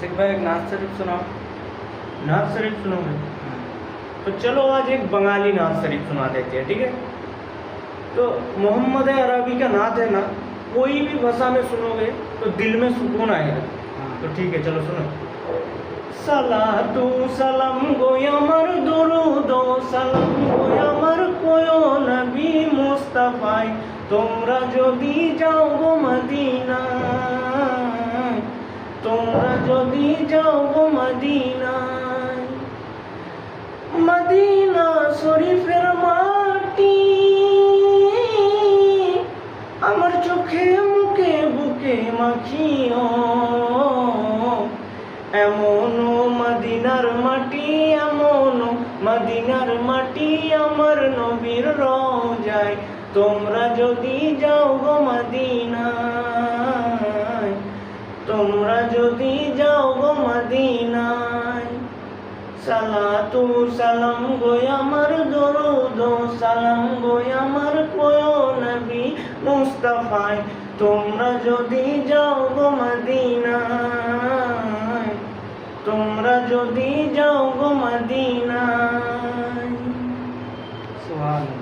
आशिक भाई एक नात शरीफ सुनाओ। नात शरीफ सुनोगे? तो चलो आज एक बंगाली नात शरीफ सुना देते हैं, ठीक है? तो मोहम्मद अरबी का नात है ना, कोई भी भाषा में सुनोगे तो दिल में सुकून आएगा। तो ठीक है, चलो सुनो। সালাতু সালাম গো আমার দরুদ ও সালাম গো আমার কোয় নবী মুস্তাফায়, তোমরা যদি যাও গো মদিনায়, তোমরা যদি যাও গো মদিনায়, মদিনা শরীফের মাটি আমার চোখে মুখে বুকে মাখিও, এমন মদিনার মাটি, এমন মদিনার মাটি আমার নবীর রওজায়, তোমরা যদি যাও গো মদিনায়, তোমরা যদি যাও গো মদিনায়। সালাতু সালাম গো আমার দরুদ সালাম গো আমার কোয় নবী মুস্তাফায়, তোমরা যদি যাও গো মদিনায়, তোমরা যদি যাও গো মদিনায়। सुभान